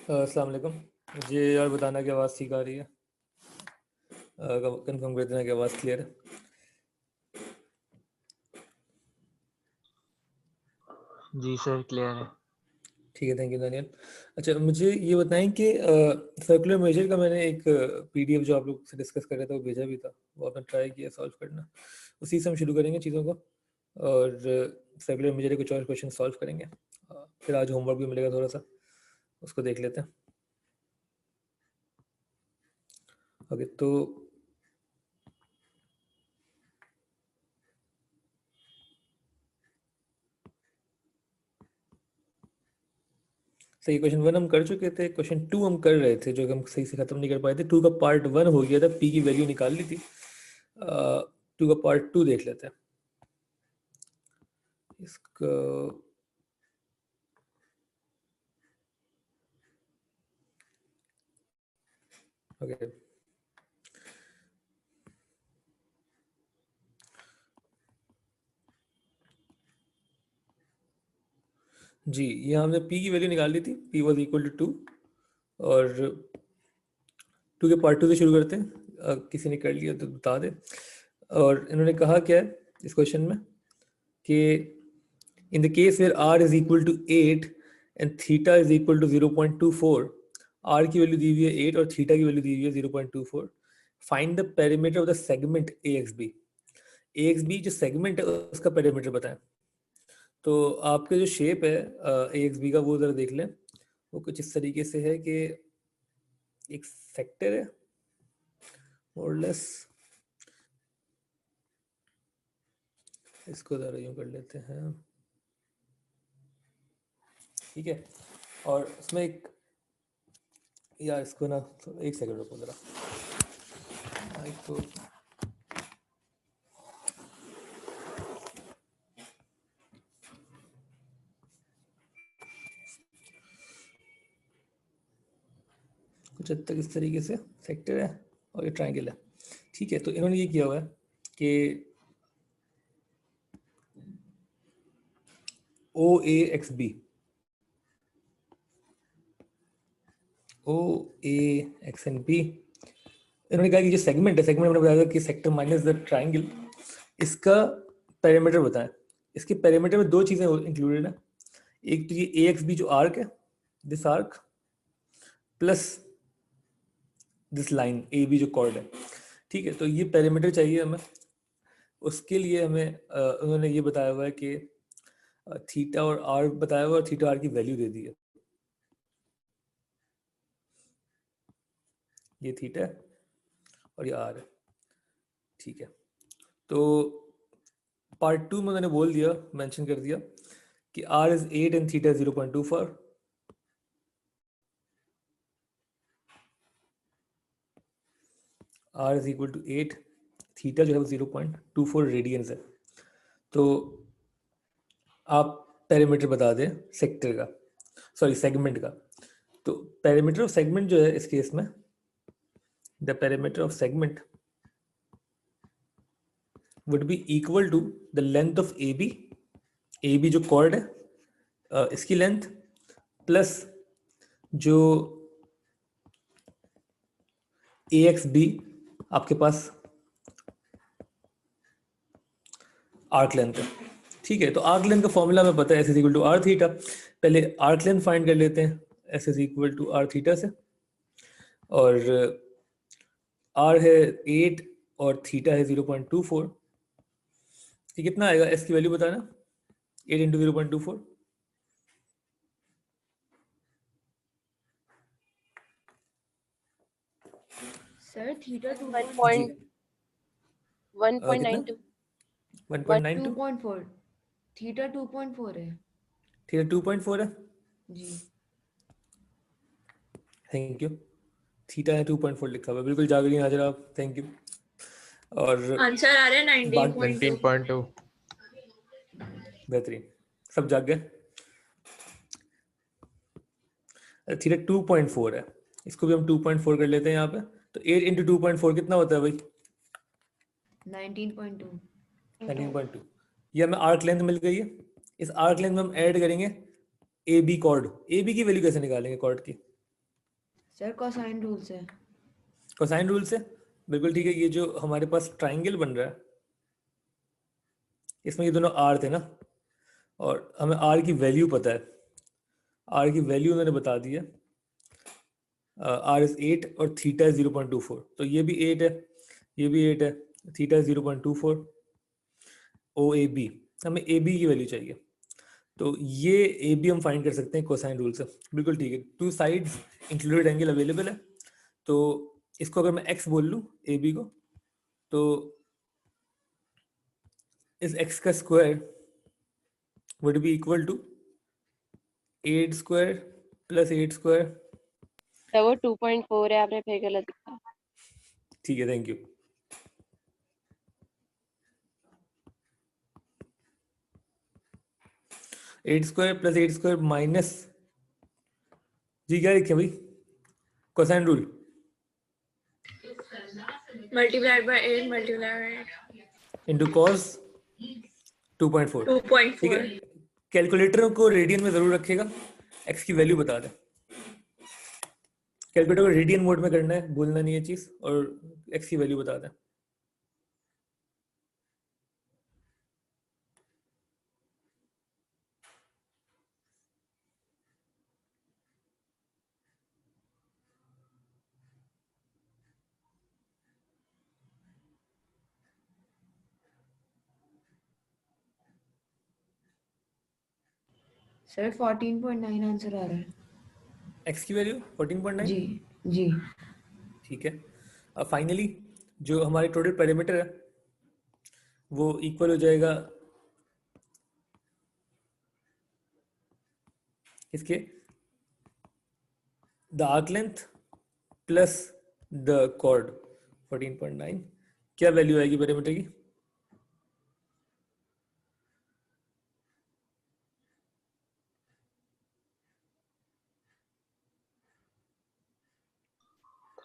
अस्सलाम वालेकुम। मुझे और बताना कि आवाज़ ठीक आ रही है। कंफर्म कर देना कि आवाज़ क्लियर है। जी सर, क्लियर है। ठीक है, थैंक यू दानियल। अच्छा, मुझे ये बताएं कि सर्कुलर मेजर का मैंने एक पीडीएफ जो आप लोग से डिस्कस कर रहे थे वो भेजा भी था, वो आपने ट्राई किया सॉल्व करना। उसी से हम शुरू करेंगे चीज़ों को, और सर्कुलर मेजर के कुछ और क्वेश्चन सॉल्व करेंगे। फिर आज होमवर्क भी मिलेगा थोड़ा सा, उसको देख लेते हैं। ओके, तो सही, क्वेश्चन 1 हम कर चुके थे, क्वेश्चन 2 हम कर रहे थे जो हम सही से खत्म नहीं कर पाए थे। 2 का पार्ट 1 हो गया था, पी की वैल्यू निकाल ली थी। 2 का पार्ट 2 देख लेते हैं। इसका ओके, जी ये हमने पी की वैल्यू निकाल ली थी, पी वॉज इक्वल टू 2। और 2 के पार्ट 2 से शुरू करते हैं। किसी ने कर लिया तो बता दे। और इन्होंने कहा क्या है इस क्वेश्चन में कि in the case where r is equal to 8 and theta is equal to 0.24, r की वैल्यू दी हुई है 8 और थीटा की वैल्यू दी हुई है 0.24, find the perimeter of the segment AXB। AXB जो सेगमेंट है उसका पेरीमीटर बताएं। तो आपके जो शेप है AXB का वो ज़रा देख लें। वो कुछ इस तरीके से है कि एक सेक्टर है और लेस, इसको ज़रा यूँ कर लेते हैं, ठीक है। और उसमें एक, यार इसको ना एक सेकंड रुको ज़रा, तो कुछ हद तक इस तरीके से सेक्टर है और ये ट्रायंगल है, ठीक है। तो इन्होंने ये किया हुआ है कि OAXB, OAXNB, इन्होंने कहा कि जो सेगमेंट है, सेगमेंट मैंने बताया कि सेक्टर माइनस द ट्रायंगल, इसका पेरीमीटर बताएं। इसके पेरीमीटर में दो चीज़ें इंक्लूडेड है। एक तो ये AXB जो आर्क है, this arc, plus this line AB जो कॉर्ड है, ठीक है। तो ये पेरीमीटर चाहिए हमें। उसके लिए हमें उन्होंने ये बताया हुआ है कि थीटा और आर बताया हुआ है और थीटा आर की वैल्यू दे दी है। ये थीटा है और ये आर है, ठीक है। तो पार्ट 2 में मैंने बोल दिया, मेंशन कर दिया कि R is 8 and theta 0.24। R is equal to 8, theta जो है वो 0.24 रेडियंस है। तो आप पेरीमीटर बता दें सेक्टर का, सॉरी सेगमेंट का। तो पेरीमीटर ऑफ सेगमेंट जो है इस केस में, the perimeter of segment would be equal to the length of AB, AB जो कॉर्ड है इसकी लेंथ, प्लस जो AXB आपके पास आर्क लेंथ है, ठीक है। तो आर्क लेंथ का फॉर्मूला हमें पता है, S is equal to R theta. पहले आर्क लेंथ फाइंड कर लेते हैं, S is equal to R theta से। और R है 8 और थीटा है 0.24, तो कितना आएगा S की वैल्यू बताना, 8 इंटू 0.24, सर थीटा 1.92 1.92, 2.4, थीटा 2.4 है थीटा 2.4 है जी। Thank you. थीटा है 2.4 लिखा हुआ है, बिल्कुल जाग रही हैं हाजिर आप, थैंक यू। और आंसर आ रहा है 19.2। बेहतरीन, सब जाग गए। थीटा 2.4 है, इसको भी हम 2.4 कर लेते हैं यहाँ पे। तो 8 इंटू 2.4 कितना होता है भाई? 19.2। 19.2। ये हमें आर्क लेंथ मिल गई है। इस आर्क लेंथ में हम ऐड करेंगे AB कॉर्ड। AB की वैल्यू कैसे निकालेंगे कॉर्ड की? सर कोसाइन रूल से। कोसाइन रूल से बिल्कुल ठीक है। ये जो हमारे पास ट्राइंगल बन रहा है, इसमें ये दोनों आर थे ना, और हमें आर की वैल्यू पता है। आर की वैल्यू उन्होंने बता दी है, आर इज 8 और थीटा इज 0.24। तो ये भी 8 है, ये भी 8 है, theta is 0.24। O A B, हमें ए बी की वैल्यू चाहिए। तो ये ए बी हम फाइंड कर सकते हैं कोसाइन रूल से। बिल्कुल ठीक है, two sides included angle available है। तो इसको अगर मैं एक्स बोल लूँ ए बी को, तो इस एक्स का square would be equal to 8 square plus 8 square. तो वो 2.4 है, आपने फिर गलत लिखा। ठीक है, thank you. Eight square plus 8 square minus, जी क्या लिखे भाई, cosine rule Multiplied by 8 multiplied by 8 into cos 2.4। ठीक है, 2.4 कैलकुलेटर को रेडियन में जरूर रखेगा, एक्स की वैल्यू बता दे। कैलकुलेटर को रेडियन मोड में करना है, भूलना नहीं है चीज, और एक्स की वैल्यू बता दे। सर 14.9 आंसर आ रहा है। एक्स की वैल्यू 14.9। जी जी। ठीक है, अब फाइनली जो हमारे टोटल पैरामीटर है वो इक्वल हो जाएगा इसके, the arc length plus the chord 14.9। क्या वैल्यू आएगी पैरामीटर की?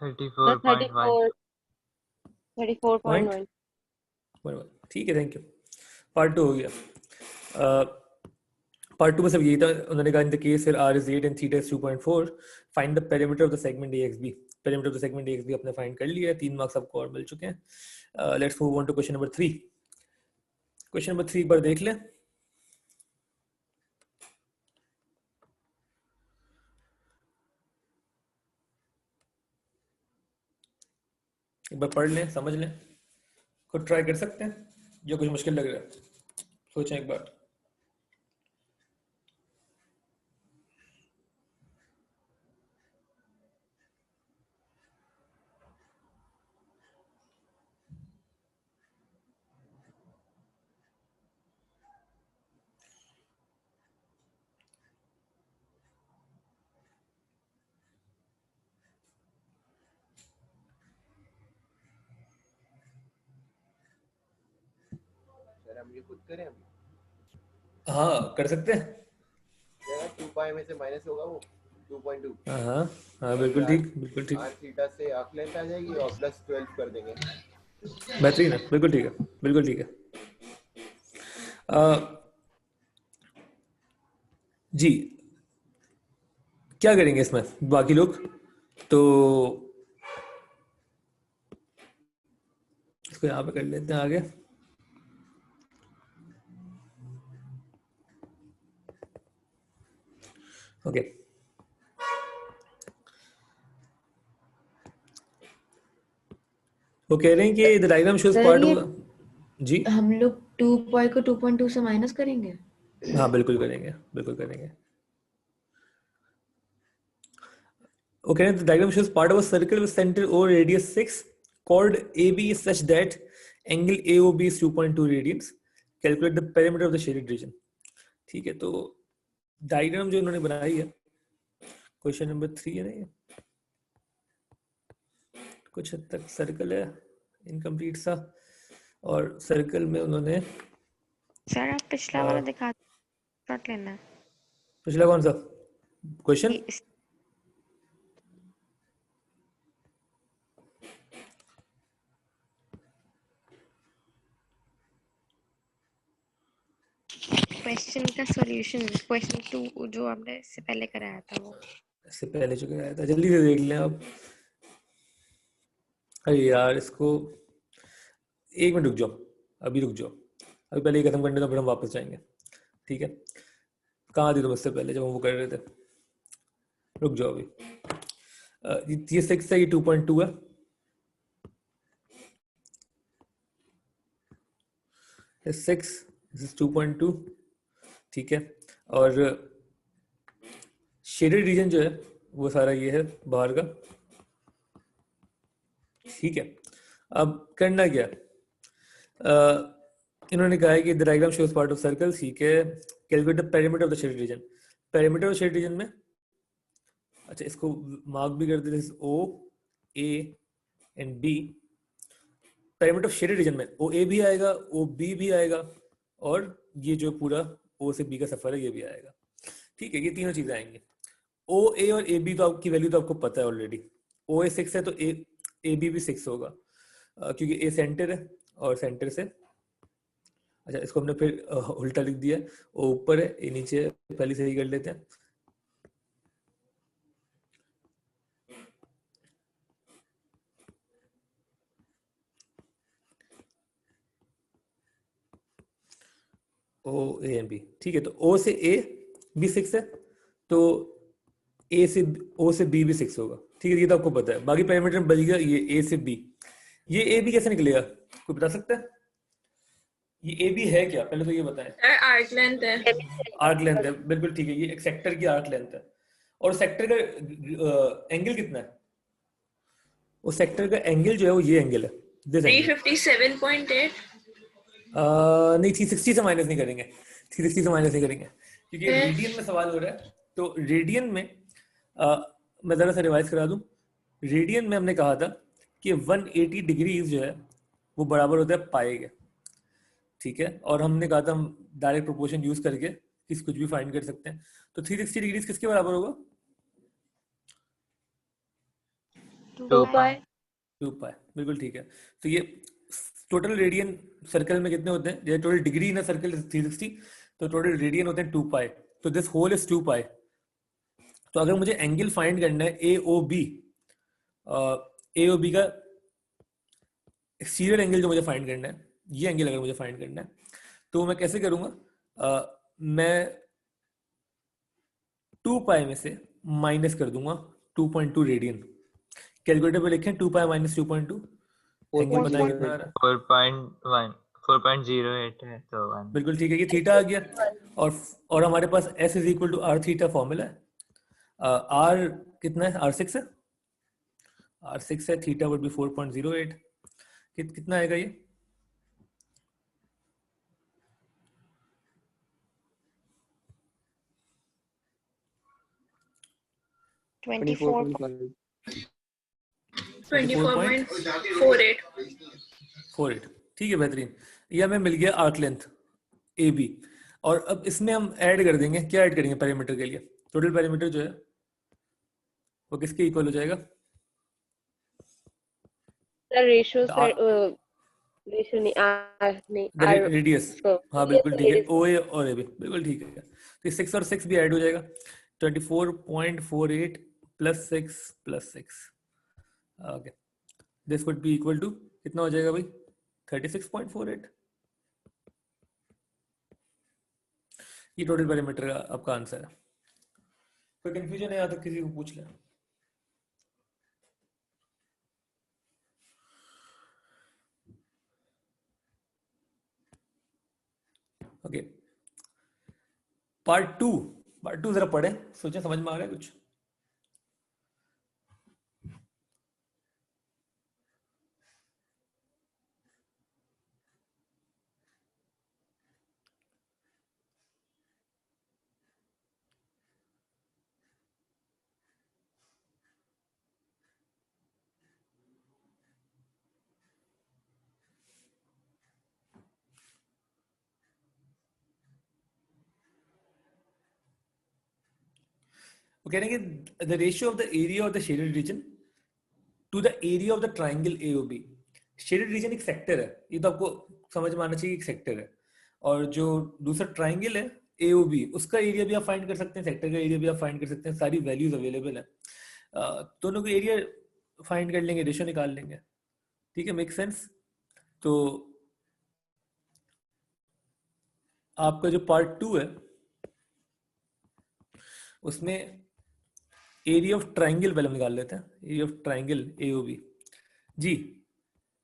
थर्टी तो 34.1। 34.1 ठीक है, थैंक यू। पार्ट 2 हो गया। पार्ट 2 में सब यही था, उन्होंने कहा इन द केस फिर r is 8 and theta is 2.4 find the perimeter of the segment AXB। Perimeter of the segment AXB अपने फाइंड कर लिया है, 3 मार्क्स आपको और मिल चुके हैं। Let's move on to question number 3। Question number 3 पर देख लें। एक बार पढ़ लें, समझ लें, खुद ट्राई कर सकते हैं। जो कुछ मुश्किल लग रहा है सोचें एक बार। सर हम ये खुद करें अभी? हाँ कर सकते हैं। 2 पाई में से माइनस होगा वो 2.2। हाँ हाँ हाँ, बिल्कुल ठीक, बिल्कुल ठीक, आर थीटा से आर्क लेंथ आ जाएगी और प्लस 12 कर देंगे। बेहतरीन है, बिल्कुल ठीक है, बिल्कुल ठीक है। जी क्या करेंगे इसमें बाकी लोग? तो इसको यहाँ पे कर लेते हैं आगे। ओके, वो कह रहे हैं कि the diagram shows sir, part ये जी हम लोग 2 पाई को 2.2 से माइनस करेंगे। हाँ बिल्कुल करेंगे, बिल्कुल करेंगे। वो कह रहे हैं the diagram shows part of a circle with centre O radius 6 called AB is such that angle AOB is 2.2 radians. Calculate the perimeter of the shaded region. ठीक है, तो डायग्राम जो इन्होंने बनाई है क्वेश्चन नंबर 3 है ना, ये कुछ हद तक सर्कल है इनकम्प्लीट सा, और सर्कल में उन्होंने सर आप पिछला वाला दिखा, प्लॉट लेना है। पिछला कौन सा क्वेश्चन? ये इस- क्वेश्चन का सॉल्यूशन, क्वेश्चन 2 जो आपने इससे पहले कराया था वो। इससे पहले जो कराया था, जल्दी से देख लें आप। अरे यार इसको, एक मिनट रुक जाओ, अभी रुक जाओ, अभी पहले ये खत्म करने दो, फिर हम वापस जाएंगे। ठीक है, कहाँ थी तुम इससे पहले जब हम वो कर रहे थे? रुक जाओ अभी। ये 6 है, ये 2.2 है। ये 6, दिस इज 2.2। ठीक है, और शेडेड रीजन जो है वो सारा ये है बाहर का। ठीक है, अब करना क्या, इन्होंने कहा है कि the diagram shows part of circle. ठीक है, calculate the perimeter of the shaded region. Perimeter of shaded region में, अच्छा इसको मार्क भी कर देते, O A and B. Perimeter of shaded region में ओ ए भी आएगा, ओ बी भी आएगा, और ये जो पूरा ओ से बी का सफर है ये भी आएगा। ठीक है, ये तीनों चीजें आएंगी। ओ ए और ए बी तो आपकी वैल्यू तो आपको पता है ऑलरेडी। ओ ए 6 है तो ए बी भी 6 होगा, क्योंकि ए सेंटर है और सेंटर से, अच्छा इसको हमने फिर उल्टा लिख दिया, ओ ऊपर है ए नीचे है, पहले से ही कर लेते हैं। ओ ए एंड बी। ठीक है, तो ओ से ए भी 6 है, तो ए से ओ से बी भी 6 होगा। ठीक है, ये तो आपको पता है। बाकी पैरामीटर में बच गया ये ए से बी। ये ए बी कैसे निकलेगा, कोई बता सकता है? ये ए बी है क्या, पहले तो ये बताएं। सर आर्क लेंथ है। आर्क लेंथ है, बिल्कुल ठीक है, ये एक सेक्टर की आर्क लेंथ है। और सेक्टर का एंगल कितना है? वो सेक्टर का एंगल जो है वो ये एंगल है, दिस एंगल। 357.8। नहीं, 360 से माइनस नहीं करेंगे, 360 से माइनस नहीं करेंगे, क्योंकि रेडियन में सवाल हो रहा है। तो रेडियन में मैं जरा सा रिवाइज करा दूं। रेडियन में हमने कहा था कि 180 डिग्रीज जो है वो बराबर होता है पाई के। ठीक है, और हमने कहा था हम डायरेक्ट प्रोपोर्शन यूज करके कुछ भी फाइंड कर सकते हैं। तो 360 डिग्रीज किसके बराबर होगा? 2 पाई। 2 पाई, बिल्कुल ठीक है। तो ये टोटल रेडियन सर्कल में कितने होते हैं, जैसे टोटल डिग्री इन सर्कल 360, तो टोटल रेडियन होते हैं 2 पाई। तो दिस होल इज 2 पाई। तो अगर मुझे एंगल फाइंड करना है ए ओ बी का एक्सटीरियर एंगल जो मुझे फाइंड करना है, ये एंगल अगर मुझे फाइंड करना है, तो मैं कैसे करूंगा? मैं 2 पाई में से माइनस कर दूंगा 2.2 रेडियन। कैलकुलेटर पे लिखें 2 पाई माइनस 2.2, एंगल बताएं कितना आ रहा है? 4.1 4.08 है तो 1। बिल्कुल ठीक है, ये थीटा आ गया। और हमारे पास s is equal to R theta formula है। आर कितना है? R6 है, R6 है, थीटा वुड बी 4.08। कितना आएगा ये? ट्वेंटी 24.48। ठीक है, बेहतरीन। ये हमें मिल गया आर्क लेंथ ए बी। और अब इसमें हम ऐड कर देंगे, क्या ऐड करेंगे पेरीमीटर के लिए? टोटल पेरीमीटर जो है वो किसके इक्वल हो जाएगा? Sir ratio The sir ratio नहीं आर नहीं आर रेडियस। हाँ बिल्कुल ठीक है, ओ ए और ए बी, बिल्कुल ठीक है। तो 6 और 6 भी ऐड हो जाएगा, 24.48 plus 6 plus 6। Okay, this would be equal to कितना हो जाएगा भाई? 36.48। ये टोटल पेरीमीटर का आपका आंसर है। कोई कंफ्यूजन है या तो किसी को पूछ लें। ओके, पार्ट टू जरा पढ़े, सोचें समझ में आ रहा है कुछ? वो कह रहे हैं कि the ratio of the area of the shaded region to the area of the triangle AOB। Shaded region एक सेक्टर है, ये तो आपको समझ में आना चाहिए, एक सेक्टर है। और जो दूसरा ट्राइंगल है AOB, उसका एरिया भी आप फाइंड कर सकते हैं, सेक्टर का एरिया भी आप फाइंड कर सकते हैं, सारी वैल्यूज अवेलेबल है। दोनों को एरिया फाइंड कर लेंगे, रेशियो निकाल लेंगे, ठीक है, मेक सेंस। तो आपका जो पार्ट 2 है उसमें एरिया ऑफ ट्राइंगल पहले हम निकाल लेते हैं, एरिया ऑफ ट्राइंगल AOB। जी,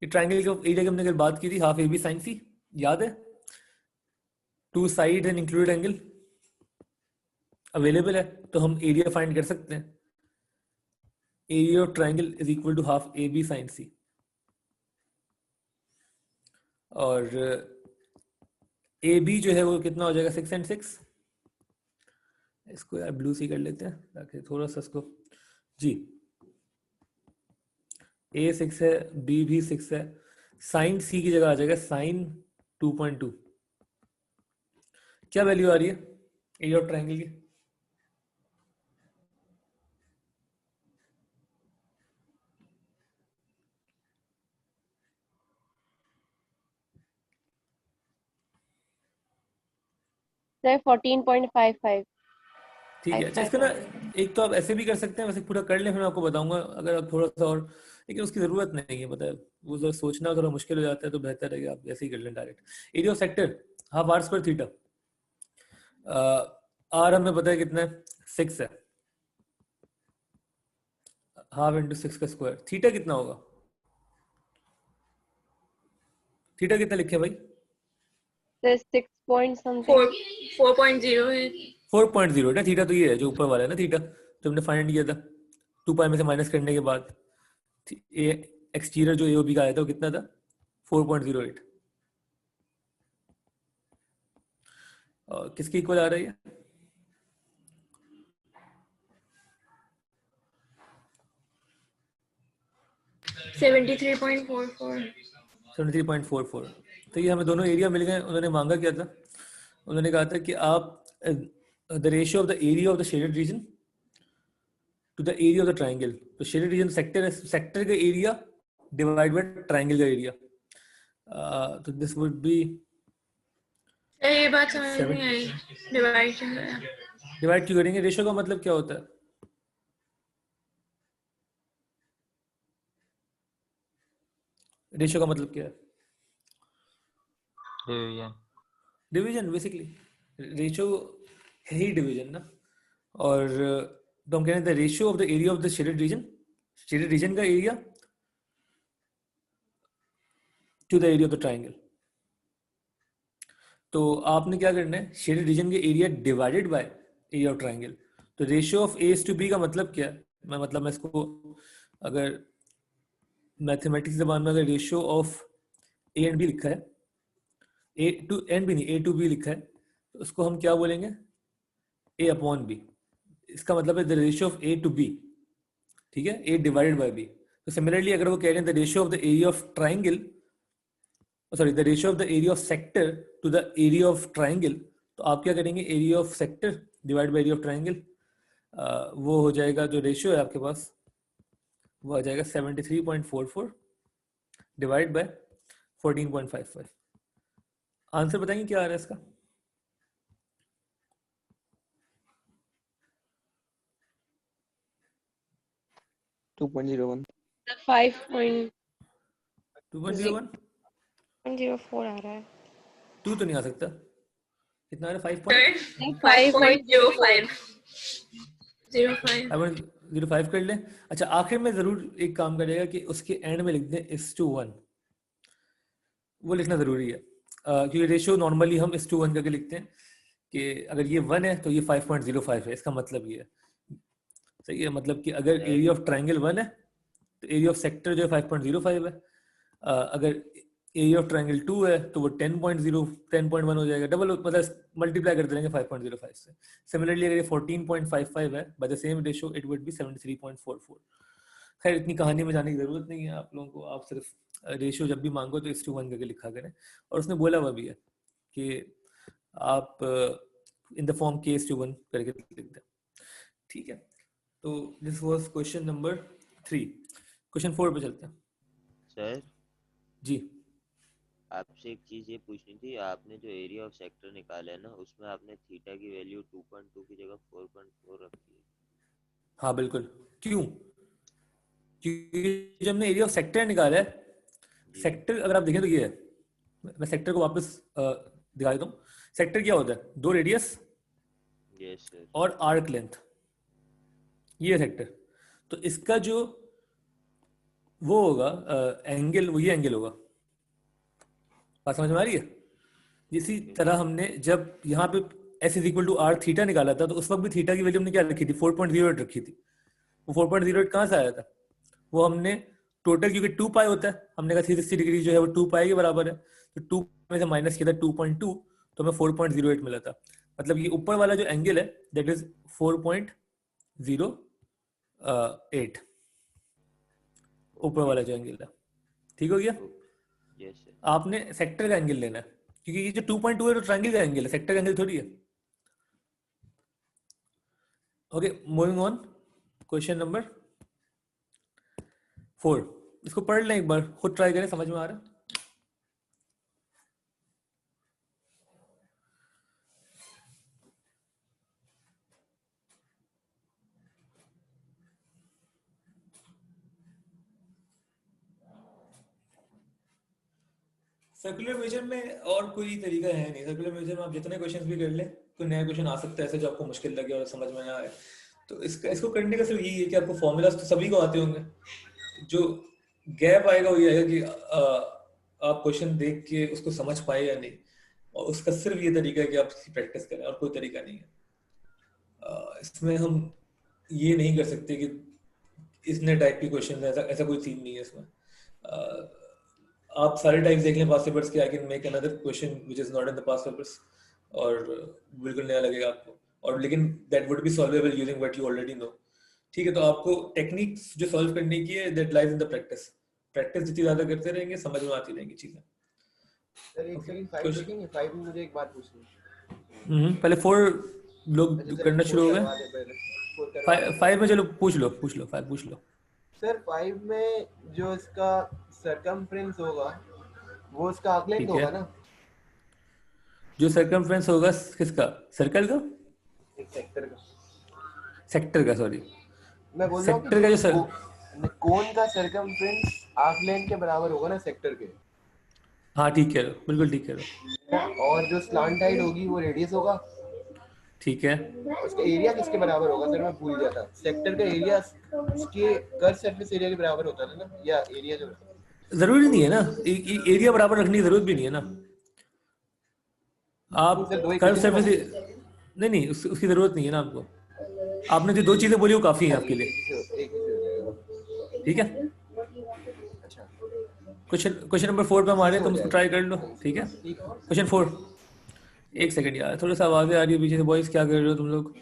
ये ट्राइंगल के एरिया की हमने कल बात की थी, हाफ AB sin C, याद है? 2 side and included angle available है, तो हम एरिया फाइंड कर सकते हैं। Area of triangle is equal to half AB sin C, और AB जो है वो कितना हो जाएगा, 6 and 6। इसको यार ब्लू सी कर लेते हैं ताकि थोड़ा सा इसको, जी A 6 है, B भी 6 है, साइन C की जगह आ जाएगा साइन 2.2। क्या वैल्यू आ रही है एरिया ऑफ ट्राइंगल की? सर 14.55। ठीक है, अच्छा इसका ना एक तो आप ऐसे भी कर सकते हैं, वैसे पूरा कर लें फिर मैं आपको बताऊंगा अगर आप थोड़ा सा और, लेकिन उसकी जरूरत नहीं है, पता है वो जरा सोचना थोड़ा मुश्किल हो जाता है, तो बेहतर है कि आप ऐसे ही कर लें direct. Area of sector half R square theta, R हमें पता है कितना है, 6 है, हाफ इंटू 6 का स्क्वायर, थीटा कितना होगा? थीटा कितना लिखे भाई? Sir 6 point something. 4.0 है। 4.0 ना, थीटा तो ये है जो ऊपर वाला है ना, थीटा जो हमने फाइंड किया था 2 पाई में से माइनस करने के बाद, एक्सटीरियर जो AOB का आया था वो कितना था, 4.08। किसके इक्वल आ रहा है ये? सेवेंटी 73.44। 73.44। तो ये हमें दोनों एरिया मिल गए। उन्होंने मांगा क्या था, उन्होंने कहा था कि आप the ratio of the area of the shaded region to the area of the triangle. तो शेडेड रीजन सेक्टर है, सेक्टर का एरिया डिवाइड बाय ट्राइंगल का एरिया, तो दिस वुड बी, ये बात समझ नहीं आई, डिवाइड क्यों करा? डिवाइड क्यों करेंगे? रेशियो का मतलब क्या होता है? रेशियो का मतलब क्या है? डिवीजन। डिवीजन, बेसिकली रेशियो है ही डिवीजन ना। और तो हम कह रहे हैं the ratio of the area of the shaded region, shaded region का area to the area of the triangle. तो आपने क्या करना है, शेडेड रीजन के area divided by area of triangle. तो ratio of A to B का मतलब क्या है? मैं इसको अगर मैथमेटिक्स जबान में अगर ratio of A and B लिखा है, A to N भी नहीं, A to B लिखा है, तो उसको हम क्या बोलेंगे, A upon B। इसका मतलब है the ratio of A to B, ठीक है, A डिवाइडेड बाय B। तो सिमिलरली अगर वो कह रहे हैं the ratio of the area of triangle, sorry the ratio of the area of sector to the area of triangle, तो आप क्या करेंगे, area of sector divide by area of triangle, वो हो जाएगा जो रेशियो है आपके पास, वो आ जाएगा 73.44 डिवाइड बाय 14.55। आंसर बताएंगे क्या आ रहा है इसका? 2.01। 5.0। 2.01? 0.04 आ रहा है। 2 तो नहीं आ सकता, कितना आ रहा है? 5.05 5.05 कर लें। अच्छा आखिर में जरूर एक काम करेगा कि उसके एंड में लिख दें is/1, वो लिखना जरूरी है, क्योंकि रेशियो नॉर्मली हम is/1 करके लिखते हैं कि अगर ये 1 है तो ये 5.05 है, इसका मतलब ये है, सही है, मतलब कि अगर एरिया ऑफ ट्राइंगल 1 है तो एरिया ऑफ सेक्टर जो है 5.05 है, अगर एरिया ऑफ ट्राइंगल 2 है तो वो 10.1 हो जाएगा, डबल मतलब मल्टीप्लाई करते रहेंगे 5.05 से। सिमिलरली अगर ये 14.55 है by the same ratio it would be 73.44। खैर इतनी कहानी में जाने की जरूरत नहीं है आप लोगों को, आप सिर्फ रेशियो जब भी मांगो तो is/1 करके लिखा करें। और उसने बोला हुआ भी है कि आप इन द फॉर्म k/1 करके लिख दें, ठीक है। तो this was question number 3। Question 4 पे चलते हैं। सर जी आपसे एक चीज ये पूछनी थी, आपने जो एरिया ऑफ सेक्टर निकाला है ना, उसमें आपने थीटा की वैल्यू 2.2 की जगह 4.4 रखी है। हाँ बिल्कुल। क्यों? क्योंकि जब हमने एरिया ऑफ सेक्टर निकाला है, जी सेक्टर अगर आप देखें तो ये है, मैं सेक्टर को वापस दिखा देता हूँ। सेक्टर क्या होता है? 2 रेडियस यस सर। और आर्क लेंथ, ये है सेक्टर। तो इसका जो वो होगा एंगल, वो ये एंगल होगा। बात समझ में आ रही है? इसी तरह हमने जब यहाँ पे s is equal to R theta निकाला था, तो उस वक्त भी थीटा की वैल्यू हमने क्या रखी थी? 4.08 रखी थी। वो 4.08 कहाँ से आया था? वो हमने टोटल, क्योंकि 2 पाई होता है, हमने कहा 360 डिग्री जो है वो 2 पाई के बराबर है, तो 2 में से माइनस किया था 2.2, तो हमें 4.08 मिला था। मतलब ये ऊपर वाला जो एंगल है दैट इज 4.08, ऊपर वाला जो एंगल है। ठीक हो गया? Yes sir. आपने सेक्टर का एंगल लेना है, क्योंकि ये जो 2.2 है तो ट्रायंगल का एंगल है, सेक्टर का एंगल थोड़ी है। Okay, moving on, question number 4। इसको पढ़ लें एक बार, खुद ट्राई करें, समझ में आ रहा है? सर्कुलर मेजर में और कोई तरीका है नहीं। सर्कुलर मेजर में आप जितने क्वेश्चंस भी कर लें, कोई नया क्वेश्चन आ सकता है ऐसे जो आपको मुश्किल लगे और समझ में ना आए, तो इसको करने का सिर्फ यही है कि आपको फॉर्मूलाज तो सभी को आते होंगे। जो गैप आएगा वो ये आएगा कि आप क्वेश्चन देख के उसको समझ पाए या नहीं, और उसका सिर्फ ये तरीका है कि आप इसकी प्रैक्टिस करें, और कोई तरीका नहीं है। इसमें हम ये नहीं कर सकते कि इसने टाइप की क्वेश्चन, ऐसा ऐसा कोई सीन नहीं है इसमें। आप सारे टाइप्स देख लें पास्ट पेपर्स के, I can make another question which is not in the past papers, और बिल्कुल नया लगेगा आपको, और लेकिन that would be solvable using what you already know. ठीक है, तो आपको टेक्निक्स जो सॉल्व करने की है that lies in the practice. Practice जितनी ज्यादा करते रहेंगे समझ में आती रहेंगी चीजें। सर एक सेकंड, 5 देखेंगे। 5 में मुझे एक बात पूछनी है। पहले 4 लोग अच्छा सर, करना शुरू हो गए। करवा दे पहले, 4 करवा दे। 5 में चलो पूछ लो 5 पूछ लो। सर 5 में जो इसका सरकमफ्रेंस होगा वो इसका आर्क लेंथ ठीक है, होगा ना? जो सरकमफ्रेंस होगा किसका? सर्कल का? एक सेक्टर का। सेक्टर का, सॉरी, मैं बोल रहा हूँ सेक्टर का जो सर, कोन का सरकमफ्रेंस आर्क लेंथ के बराबर होगा ना सेक्टर के? हाँ ठीक कह रहे हो, बिल्कुल ठीक कह रहे हो। और जो स्लांट हाइट होगी वो रेडियस होगा। ठीक है, उसका एरिया किसके बराबर होगा? सर मैं भूल गया था, सेक्टर का एरिया उसके कर्व सरफेस एरिया के बराबर होता है ना, या एरिया जो जरूरी नहीं है ना, एरिया बराबर रखने की जरूरत भी नहीं है ना। आप सर दो कर्व इक्वेशन सरफेस, बना। नहीं उसकी जरूरत नहीं है ना आपको। आपने जो 2 चीजें बोली वो काफी है आपके लिए। एक ही से हो जाएगा। ठीक है, अच्छा क्वेश्चन नंबर 4 पे हमारे, तुम उसको ट्राई कर लो। ठीक है, ठीक है। क्वेश्चन 4। एक सेकंड यार, थोड़ा सा आवाजें आ रही है पीछे से। बॉयज क्या कर रहे हो तुम लोग?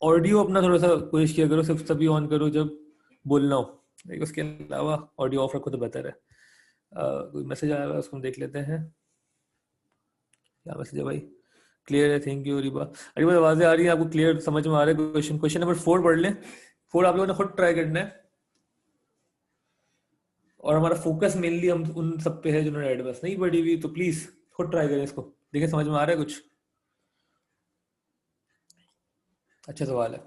ऑडियो अपना थोड़ा सा कोशिश किया करो, सिर्फ तभी ऑन करो जब बोलना हो, लेकिन उसके अलावा ऑडियो ऑफ रखो तो बेहतर है। कोई मैसेज आया हुआ है, उसको हम देख लेते हैं। क्या मैसेज है भाई? क्लियर है, थैंक यू अरीबा। अरीबा, आवाजें आ रही है आपको? क्लियर समझ में आ रहा है? क्वेश्चन नंबर 4 पढ़ लें। 4 आप लोगों ने खुद ट्राई करना है, और हमारा फोकस मेनली हम उन सब पे है जिन्होंने एडवांस नहीं पढ़ी हुई, तो प्लीज खुद ट्राई करें इसको, देखिए समझ में आ रहा है कुछ? अच्छा सवाल है।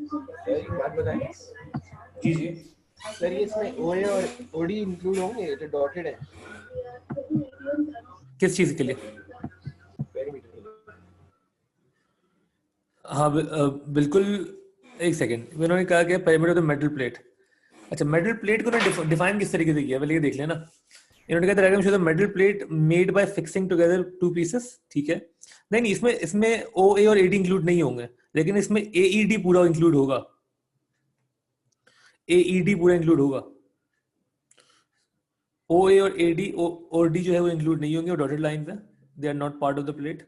सर एक बात बताएं जी जी। सर, ये इसमें ओए और ओडी इंक्लूड होंगे जो डॉटेड है किस चीज के लिए? पेरीमीटर के लिए? हाँ बिल्कुल। एक सेकेंड, इन्होंने कहा कि perimeter of the metal plate. अच्छा, मेटल प्लेट को ना डिफाइन किस तरीके से किया, पहले ये देख लेना। इन्होंने कहा diagram show the metal plate made by fixing together two pieces, ठीक है। नहीं, इसमें ओ ए और एडी इंक्लूड नहीं होंगे, लेकिन इसमें एईडी पूरा इंक्लूड होगा। एईडी पूरा इंक्लूड होगा। ओ ए और एडी और डी जो है वो इंक्लूड नहीं होंगे, और डॉटेड लाइंस हैं, they are not part of the plate.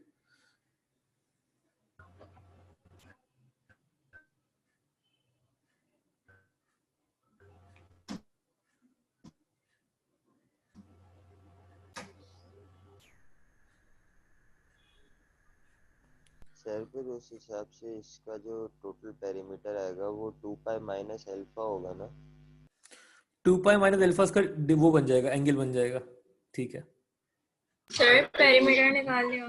Sir फिर उस हिसाब से इसका जो टोटल पेरीमीटर आएगा वो 2 पाई माइनस अल्फा होगा ना? 2 पाई माइनस अल्फा का वो बन जाएगा, एंगल बन जाएगा, ठीक है। सर पेरीमीटर निकाल लिया।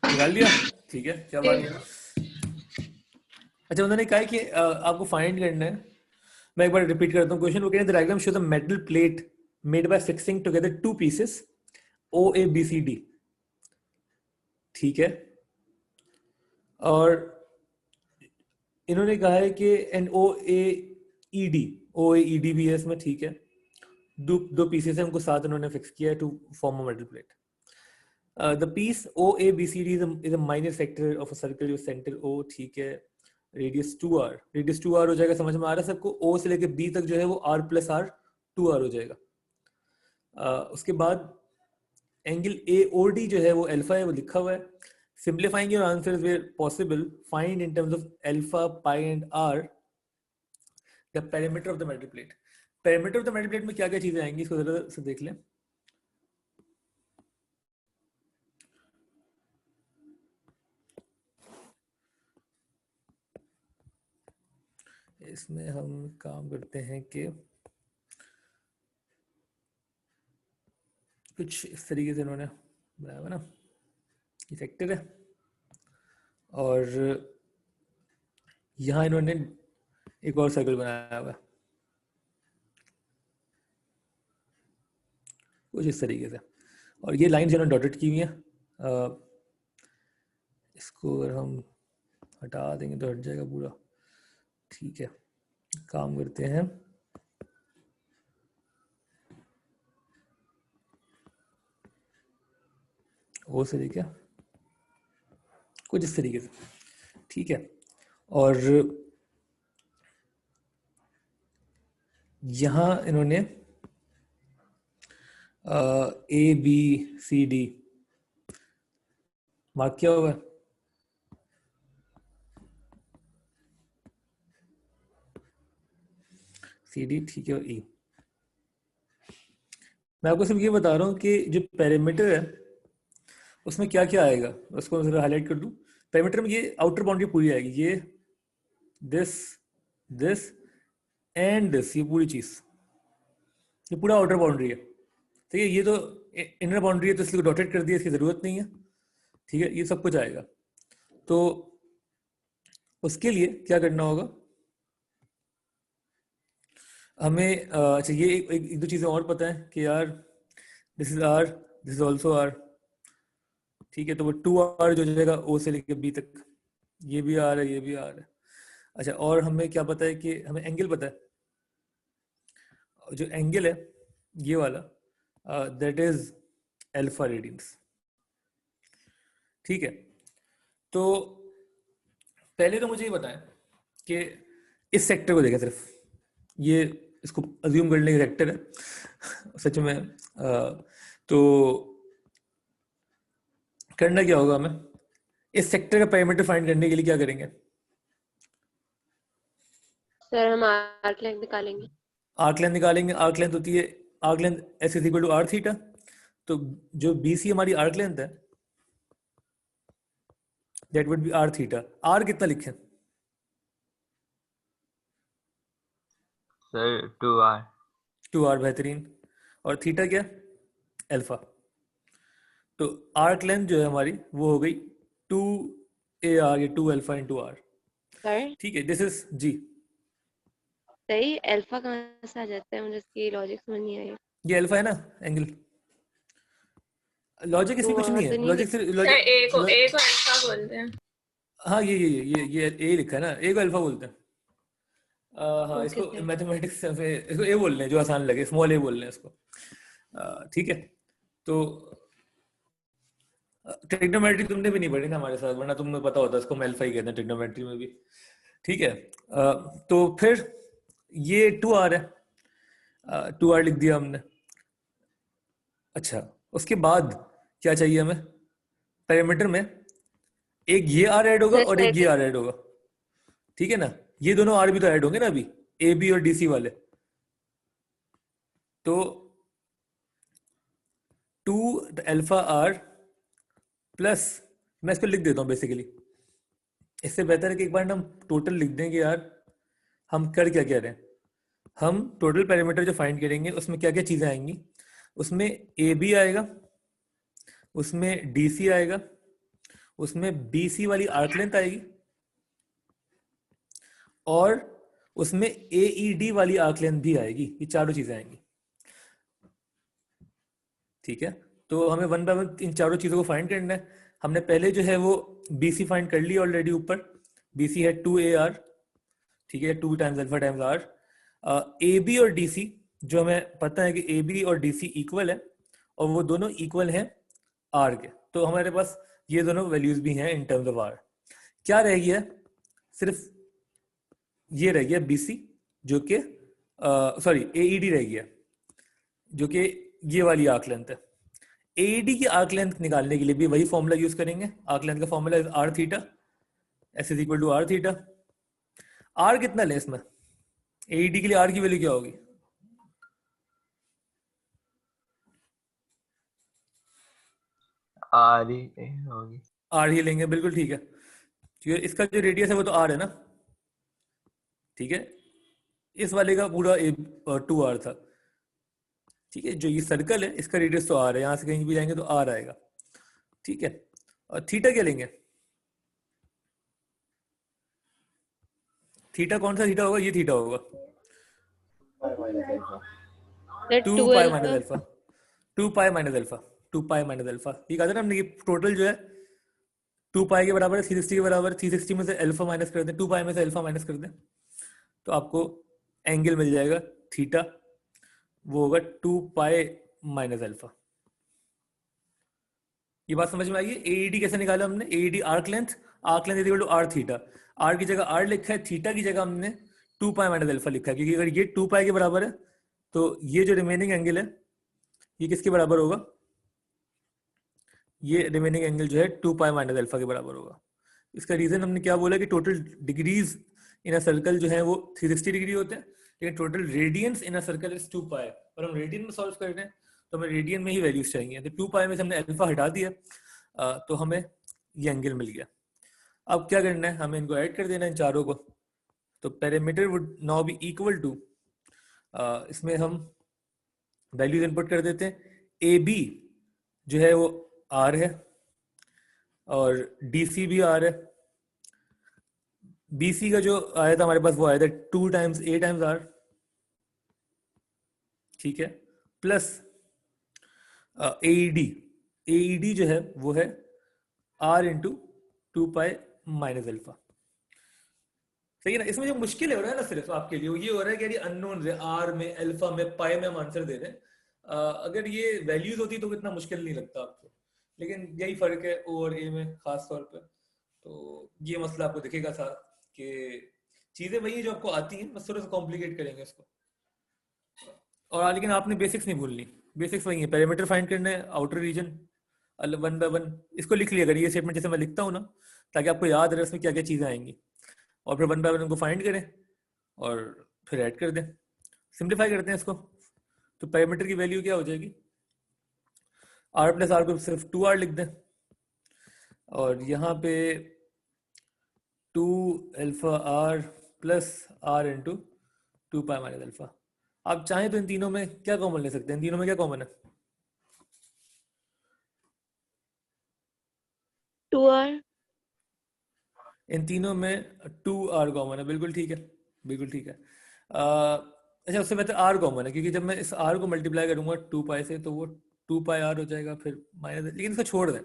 निकाल लिया, ठीक है, क्या बात है। अच्छा, उन्होंने कहा है कि आपको फाइंड करना है। मैं एक बार रिपीट करता हूँ क्वेश्चन। वो कह रहे हैं the diagram show the metal plate made by fixing together two pieces O A B C D, ठीक है। और इन्होंने कहा है कि एन ओ ए ई डी भी है इसमें, ठीक है। दो पीसेस हैं, उनको साथ इन्होंने फिक्स किया है to form a metal plate. The piece O A B C D is a minor sector of a circle your centre O, ठीक है। रेडियस 2r, रेडियस 2r हो जाएगा, समझ में आ रहा है सबको। ओ से लेके बी तक जो है वो r प्लस r 2r हो जाएगा। उसके बाद एंगल ए ओ डी जो है वो अल्फा है, वो लिखा हुआ है। Simplifying your answers where possible, find in terms of alpha, pi and r the perimeter of the metal plate. Perimeter of the metal plate में क्या क्या चीजें आएंगी, इसको जरा से देख लें। इसमें हम काम करते हैं कि कुछ इस तरीके से इन्होंने बनाया हुआ ना, ये सेक्टर है, और यहाँ इन्होंने एक और सर्कल बनाया हुआ है कुछ इस तरीके से, और ये लाइंस इन्होंने डॉटेड की हुई हैं। इसको अगर हम हटा देंगे तो हट जाएगा पूरा, ठीक है। काम करते हैं, वो से क्या कुछ इस तरीके से, ठीक है। और यहाँ इन्होंने A B C D mark किया हुआ है। सी डी, ठीक है, और ई। मैं आपको सिर्फ ये बता रहा हूँ कि जो पेरीमीटर है उसमें क्या क्या आएगा, उसको मैं हाईलाइट कर दूं। पेरीमीटर में ये आउटर बाउंड्री पूरी आएगी, ये दिस एंड दिस, ये पूरी चीज, ये पूरा आउटर बाउंड्री है, ठीक है। ये तो इनर बाउंड्री है, तो इसलिए डॉटेड कर दिया, इसकी जरूरत नहीं है, ठीक है। ये सब कुछ आएगा, तो उसके लिए क्या करना होगा हमें। अच्छा, ये एक दो चीजें और पता है कि यार this is R, this is also R, ठीक है। तो वो 2r जो जाएगा ओ से लेके बी तक, ये भी आर है, ये भी आर है। अच्छा, और हमें क्या पता है कि हमें एंगल पता है, जो एंगल है ये वाला, दैट इज अल्फा रेडियंस, ठीक है। तो पहले तो मुझे ये बताएं कि इस सेक्टर को देखें, सिर्फ ये इसको अज्यूम करने का सेक्टर है सच में। तो करना क्या होगा हमें, इस सेक्टर का पेरीमीटर फाइंड करने के लिए क्या करेंगे? सर हम आर्क लेंथ निकालेंगे। आर्क लेंथ निकालेंगे। आर्क लेंथ होती है, arc length S is equal to R theta. तो जो बीसी हमारी आर्क लेंथ है that would be R theta. R कितना लिखें सर? 2r। 2r, बेहतरीन। और थीटा क्या? अल्फा। तो आर्क लेंथ जो है हमारी वो हो गई 2ar या 2 अल्फा इंटू आर। सर ठीक है, दिस इज जी, सही अल्फा कहाँ से आ जाता है, मुझे इसकी लॉजिक समझ नहीं आई। ये अल्फा है ना एंगल। लॉजिक इसमें तो कुछ नहीं वहां है, तो नहीं लॉजिक सिर्फ सर ए को लॉजिक अल्फा बोलते हैं। हाँ ये ए लिखा है ना, ए को अल्फा बोलते हैं। हाँ, ओके इसको सर। मैथमेटिक्स में इसको ए बोल रहे हैं, जो आसान लगे, स्मॉल ए बोल रहे हैं इसको। ठीक है, तो ट्रिग्नोमेट्री तुमने भी नहीं पढ़ी ना हमारे साथ, वरना तुम्हें पता होता, इसको हम अल्फा ही कहते हैं ट्रिग्नोमेट्री में भी। ठीक है, तो फिर ये 2r है, 2r लिख दिया हमने। अच्छा, उसके बाद क्या चाहिए हमें पैरामीटर में? एक ये r ऐड होगा सर और एक ये सेकंड r ऐड होगा, ठीक है ना? ये दोनों r भी तो ऐड होंगे ना अभी, ए बी और डी सी वाले। तो 2 अल्फा r प्लस, मैं इसको लिख देता हूँ बेसिकली, इससे बेहतर है कि एक बार हम टोटल लिख दें कि यार हम कर क्या क्या रहे हैं। हम टोटल पैरामीटर जो फाइंड करेंगे उसमें क्या क्या चीज़ें आएंगी, उसमें ए बी आएगा, उसमें डी सी आएगा, उसमें बी सी वाली आर्क लेंथ आएगी, और उसमें ए ई डी वाली आर्क लेंथ भी आएगी। ये चारों चीज़ें आएंगी। ठीक है, तो हमें वन बाय वन इन चारों चीज़ों को फाइंड करना है। हमने पहले जो है वो बी सी फाइंड कर लिया ऑलरेडी ऊपर, बी सी है 2ar, ठीक है, 2 times alpha times r। A B और डी सी, जो हमें पता है कि ए बी और डी सी इक्वल है, और वो दोनों इक्वल हैं r के, तो हमारे पास ये दोनों वैल्यूज भी हैं इन टर्म्स ऑफ r। क्या रह गया? सिर्फ ये रह गया बी सी, जो कि सॉरी ए ई डी रह गया, जो कि ये वाली आर्क लेंथ है। एडी की आर्क लेंथ निकालने के लिए भी वही फॉर्मूला यूज करेंगे। आर्क लेंथ का formula is R theta, S is equal to R theta. R कितना ले इसमें? एडी के लिए आर की वैल्यू क्या होगी? आर ही होगी। आर ही लेंगे, बिल्कुल ठीक है, क्योंकि इसका जो रेडियस है वो तो आर है ना। ठीक है, इस वाले का पूरा 2r था। ठीक है, जो ये सर्कल है इसका रेडियस तो आर है, यहां से कहीं भी जाएंगे तो आर आएगा। ठीक है, और थीटा क्या लेंगे? थीटा कौन सा थीटा होगा? ये थीटा होगा, 2 pi minus alpha, 2 pi minus alpha, 2 pi minus alpha. ये कहा था ना हमने, ये टोटल जो है 2 पाई के बराबर है, 360 के बराबर। 360 में से अल्फा माइनस कर दें, 2 पाई में से अल्फा माइनस कर दें, तो आपको एंगल मिल जाएगा थीटा, वो होगा 2 पाई माइनस अल्फा। ये बात समझ में आई है? एईडी कैसे निकाला हमने? AED arc length, arc length equal to R theta. R की जगह आर लिखा है, थीटा की जगह हमने 2 पाई माइनस अल्फा लिखा है, क्योंकि अगर ये 2 पाई के बराबर है तो ये जो रिमेनिंग एंगल है ये किसके बराबर होगा? ये रिमेनिंग एंगल जो है 2 पाई माइनस अल्फा के बराबर होगा। इसका रीजन हमने क्या बोला कि total degrees in a circle जो है वो 360 डिग्री होते हैं, लेकिन total radians in a circle is 2 pi, और हम रेडियन में सॉल्व कर रहे हैं तो हमें रेडियन में ही वैल्यूज चाहिए। तो 2 पाई में से हमने अल्फा हटा दिया, तो हमें ये एंगल मिल गया। अब क्या करना है? हमें इनको ऐड कर देना है इन चारों को। तो parameter would now be equal to, इसमें हम वैल्यूज इनपुट कर देते हैं। ए बी जो है वो आर है, और डी सी भी आर है। बी सी का जो आया था हमारे पास वो आया था 2 टाइम्स ए टाइम्स आर, ठीक है, प्लस एईडी, एईडी जो है वो है R into 2 pi minus alpha. सही है ना? इसमें जो मुश्किल हो रहा है ना सिर्फ आपके लिए ये हो रहा है कि अननोन है, आर में, अल्फा में, पाई में हम आंसर दे रहे हैं। अगर ये वैल्यूज होती तो कितना मुश्किल नहीं लगता आपको, लेकिन यही फर्क है ओ और ए में खास तौर पर। तो ये मसला आपको दिखेगा था कि चीजें वही जो आपको आती हैं, बस थोड़ा सा कॉम्प्लिकेट करेंगे इसको। और लेकिन आपने बेसिक्स नहीं भूलनी, बेसिक्स वही है, पैरामीटर फाइंड करना है, outer region, one by one इसको लिख लिया। अगर ये स्टेटमेंट जैसे मैं लिखता हूँ ना, ताकि आपको याद रहे इसमें क्या क्या चीजें आएंगी, और फिर वन बाय वन उनको फाइंड करें और फिर ऐड कर दें। सिंप्लीफाई करते हैं इसको, तो पैरामीटर की वैल्यू क्या हो जाएगी? आर प्लस आर को सिर्फ 2r लिख दें, और यहाँ पे 2 alpha R plus R into 2 pi minus alpha. आप चाहें तो इन तीनों में क्या कॉमन ले सकते हैं? इन तीनों में क्या कॉमन है? 2r, इन तीनों में 2r कॉमन है, बिल्कुल ठीक है, बिल्कुल ठीक है। अच्छा, उससे बेहतर r कॉमन है, क्योंकि जब मैं इस r को मल्टीप्लाई करूंगा 2 पाई से तो वो 2 पाई r हो जाएगा, फिर माइनस, लेकिन इसको छोड़ दें,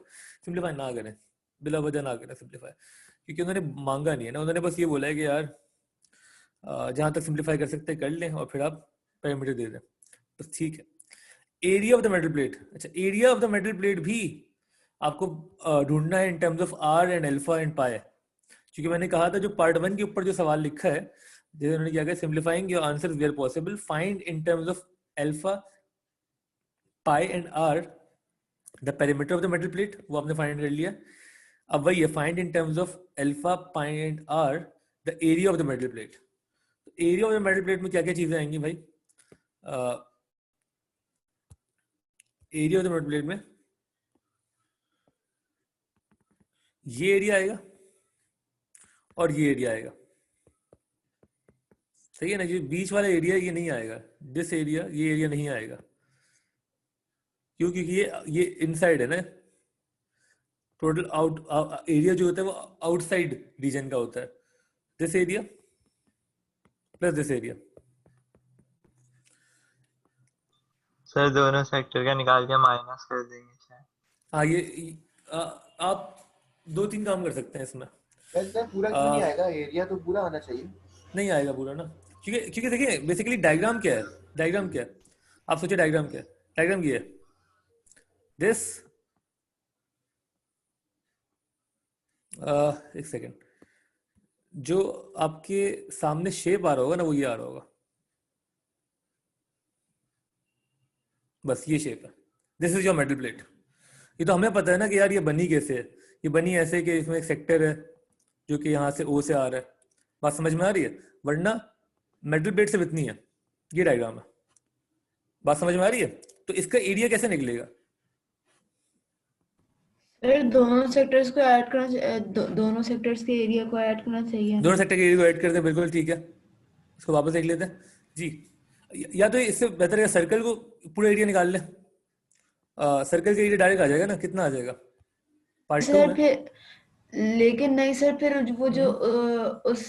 सिंप्लीफाई ना करें, बिला वजह ना करें सिंप्लीफाई, क्योंकि उन्होंने मांगा नहीं है ना, उन्होंने बस ये बोला है कि यार जहाँ तक सिंप्लीफाई कर सकते हैं कर लें और फिर आप पैरामीटर दे दें, बस ठीक है। Area of the metal plate, अच्छा area of the metal plate भी आपको ढूंढना है in terms of r and alpha and pi, क्योंकि मैंने कहा था जो पार्ट 1 के ऊपर जो सवाल लिखा है, जैसे उन्होंने क्या कहा, simplifying your answers where possible, find in terms of alpha pi and r the perimeter of the metal plate, वो आपने फाइंड कर लिया। अब वही है, find in terms of alpha pi and r the area of the metal plate. Area of the metal plate में क्या क्या चीजें आएंगी भाई? Area of the metal plate में ये एरिया आएगा और ये एरिया आएगा, सही है ना? जो बीच वाला एरिया ये नहीं आएगा, दिस एरिया, ये एरिया नहीं आएगा, क्यों? क्योंकि ये इनसाइड है ना, टोटल आउट एरिया जो होता है वो आउटसाइड रीजन का होता है, this area plus this area. Sir दोनों सेक्टर का निकाल के माइनस कर देंगे शायद। हाँ, ये आप 2-3 काम कर सकते हैं इसमें। वैसे पूरा क्यों नहीं आएगा? एरिया तो पूरा आना चाहिए। नहीं आएगा पूरा ना, क्योंकि देखिए बेसिकली डायग्राम क्या है, डायग्राम क्या है, आप सोचिए डायग्राम क्या है, डायग्राम ये है, दिस एक सेकेंड, जो आपके सामने शेप आ रहा होगा ना वो ये आ रहा होगा, बस ये शेप है, this is your metal plate. ये तो हमें पता है ना कि यार ये बनी कैसे है, ये बनी ऐसे कि इसमें एक सेक्टर है जो कि यहाँ से O से आ रहा है, बात समझ में आ रही है? वरना मेटल प्लेट सिर्फ इतनी है, ये डायग्राम है, बात समझ में आ रही है? तो इसका एरिया कैसे निकलेगा? फिर दोनों सेक्टर्स को ऐड करना, दोनों सेक्टर्स के एरिया को ऐड करना चाहिए। दोनों सेक्टर के एरिया को ऐड करते हैं, बिल्कुल ठीक है, इसको वापस देख लेते हैं जी। या तो इससे बेहतर है सर्कल को पूरा एरिया निकाल ले, सर्कल का एरिया डायरेक्ट आ जाएगा ना, कितना आ जाएगा पार्ट 2 सर में? फिर लेकिन नहीं सर, फिर वो जो उस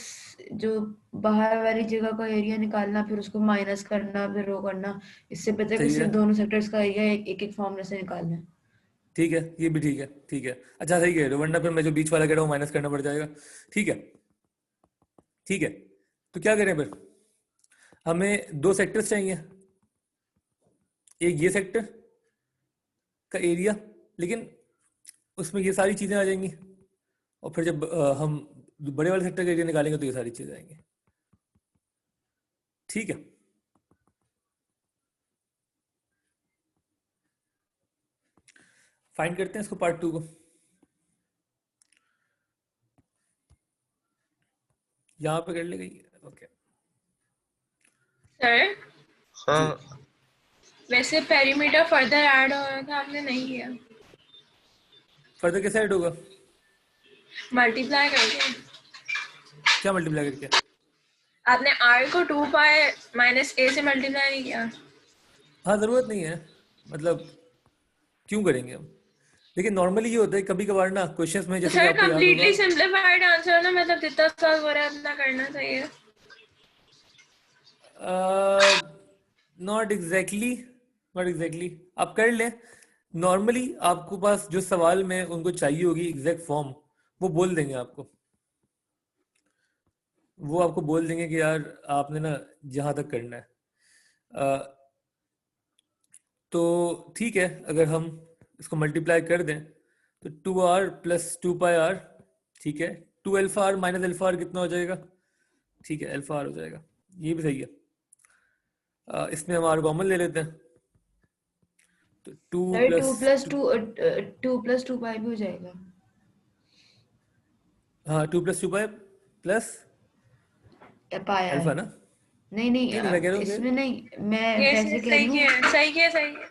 जो बाहर वाली जगह का एरिया निकालना, फिर उसको माइनस करना, फिर वो करना, इससे बेहतर कि सही सिर्फ है, दोनों सेक्टर्स का एरिया एक फॉर्मूले से निकालना है। ठीक है, ये भी ठीक है, ठीक है, अच्छा सही कह रहे हो, वरना फिर मैं जो बीच वाला कह रहा हूँ माइनस करना पड़ जाएगा, ठीक है, ठीक है। तो क्या करें फिर? हमें 2 सेक्टर्स चाहिए, एक ये सेक्टर का एरिया, लेकिन उसमें ये सारी चीजें आ जाएंगी, और फिर जब हम बड़े वाले सेक्टर का एरिया निकालेंगे तो ये सारी चीजें आएंगी, ठीक है। फाइंड करते हैं इसको पार्ट 2 को, यहाँ पे कर ले गई, ओके सर सर वैसे पेरीमीटर फर्दर ऐड हो रहा था, आपने नहीं किया, फर्दर कैसे ऐड होगा? मल्टीप्लाई करके। क्या मल्टीप्लाई करके? आपने r को 2 पाई माइनस a से मल्टीप्लाई नहीं किया। हाँ, जरूरत नहीं है, मतलब क्यों करेंगे हम, लेकिन नॉर्मली ये होता है कभी कभार ना क्वेश्चंस में, जैसे कि सर आपको याद कंप्लीटली होगा, सिंपलीफाइड आंसर ना, मतलब जितना सॉल्व हो रहा है उतना करना चाहिए। नॉट एग्जैक्टली, नॉट एग्जैक्टली, आप कर लें। नॉर्मली आपको पास जो सवाल में उनको चाहिए होगी एग्जैक्ट फॉर्म, वो बोल देंगे आपको, वो आपको बोल देंगे कि यार आपने ना जहाँ तक करना है। तो ठीक है, अगर हम इसको मल्टीप्लाई कर दें तो 2r प्लस 2 पाई r, ठीक है, 2 alpha r minus alpha r कितना हो जाएगा? ठीक है, अल्फा r हो जाएगा, ये भी सही है। इसमें हम r कॉमन ले लेते हैं, तो 2 प्लस 2 पाई भी हो जाएगा। हाँ, 2 plus 2 pi plus pi alpha ना, नहीं मैं कह रहा हूँ इसमें नहीं, मैं ये वैसे कह सही रही है, हूँ सही है, सही है।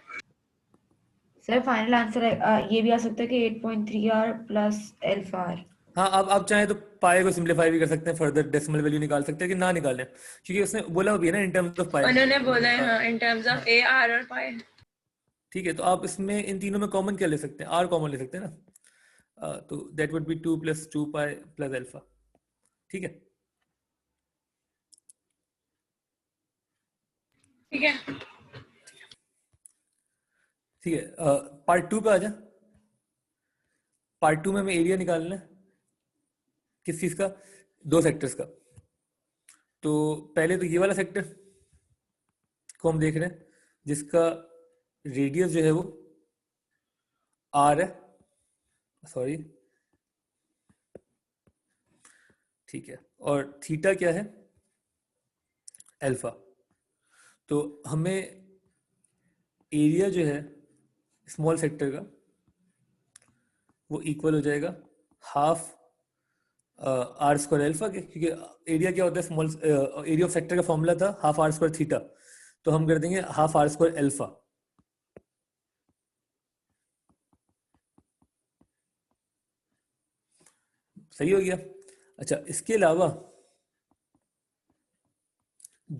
सर। फाइनल आंसर ये भी आ सकता है कि 8.3r प्लस अल्फा r। हाँ, आप चाहें तो पाई को सिंप्लीफाई भी कर सकते हैं, फर्दर डेसिमल वैल्यू निकाल सकते हैं कि ना निकालें, क्योंकि उसने बोला भी है ना इन टर्म्स ऑफ पाई, उन्होंने बोला है हाँ, इन टर्म्स ऑफ a r और पाई। ठीक है। तो आप इसमें इन तीनों में कॉमन क्या ले सकते हैं? r कॉमन ले सकते हैं ना, तो that would B 2 plus 2 pi plus alpha, ठीक है। ठीक है। ठीक है, पार्ट 2 पे आ जा। पार्ट 2 में हमें एरिया निकालना है किस चीज का, 2 सेक्टर्स का। तो पहले तो ये वाला सेक्टर को हम देख रहे हैं जिसका रेडियस जो है वो आर है, सॉरी, ठीक है, और थीटा क्या है, अल्फा। तो हमें एरिया जो है स्मॉल सेक्टर का वो इक्वल हो जाएगा हाफ आर स्क्वायर अल्फा के, क्योंकि एरिया क्या होता है, स्मॉल एरिया ऑफ सेक्टर का फॉर्मूला था हाफ आर स्क्वायर थीटा, तो हम कर देंगे हाफ आर स्क्वायर अल्फा। सही हो गया। अच्छा, इसके अलावा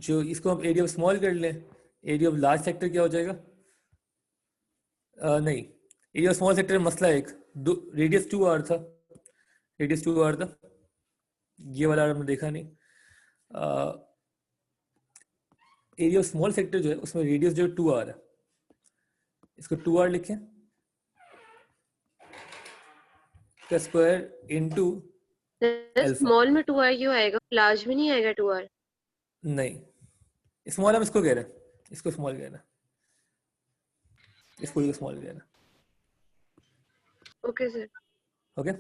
जो इसको हम एरिया ऑफ स्मॉल कर लें, एरिया ऑफ लार्ज सेक्टर क्या हो जाएगा, नहीं, एरिया ऑफ स्मॉल सेक्टर में मसला एक, रेडियस 2r था, रेडियस 2r था, ये वाला हमने देखा नहीं। एरिया ऑफ स्मॉल सेक्टर जो है उसमें रेडियस जो 2r है, इसको 2r लिखें का स्क्वायर इनटू स्मॉल में 2r क्यों आएगा, लार्ज में नहीं आएगा 2r? नहीं, स्मॉल हम इसको कह रहे हैं, इसको स्मॉल कह रहे हैं, इसको स्मॉल कह रहे हैं। Okay sir. ओके,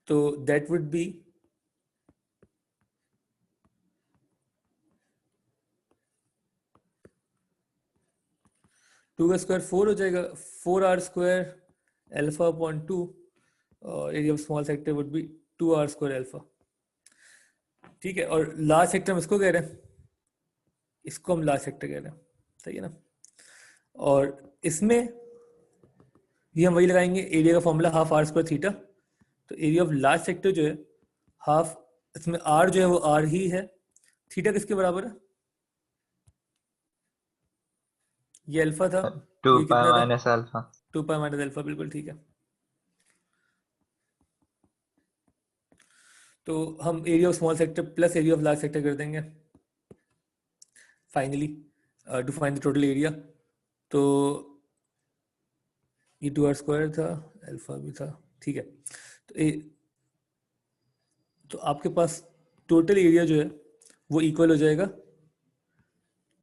तो दैट वुड बी टू का स्क्वायर 4 हो जाएगा, 4r स्क्वायर अल्फा अपॉन 2, और area of small sector would B 2r square alpha. ठीक है, और लार्ज सेक्टर हम इसको कह रहे हैं, इसको हम लार्ज सेक्टर कह रहे हैं, सही है ना। और इसमें भी हम वही लगाएंगे, एरिया का formula half R square theta, तो एरिया ऑफ लार्ज सेक्टर जो है हाफ, इसमें आर जो है वो आर ही है, थीटा किसके बराबर है, ये अल्फा था, 2 ये पाई कितना था, minus alpha. 2 pi minus alpha, बिल्कुल ठीक है। तो हम area of small sector plus area of large sector कर देंगे finally to find the total area. तो ये 2r स्क्वायर था, अल्फा भी था, ठीक है। तो आपके पास टोटल एरिया जो है वो इक्वल हो जाएगा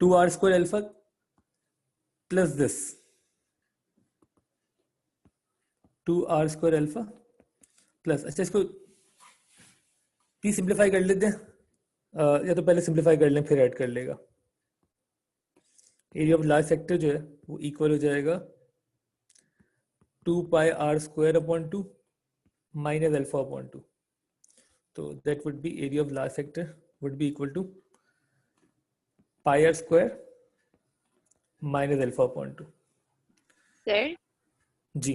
2r square alpha plus this 2r square alpha plus, अच्छा इसको प्लीज सिंप्लीफाई कर लेते हैं, या तो पहले सिंप्लीफाई कर लें फिर ऐड कर लेगा। एरिया ऑफ लार्ज सेक्टर जो है वो इक्वल हो जाएगा 2 pi r square upon 2 minus alpha upon 2, तो that would be area of large sector would be equal to pi r square minus alpha upon 2। Sir जी,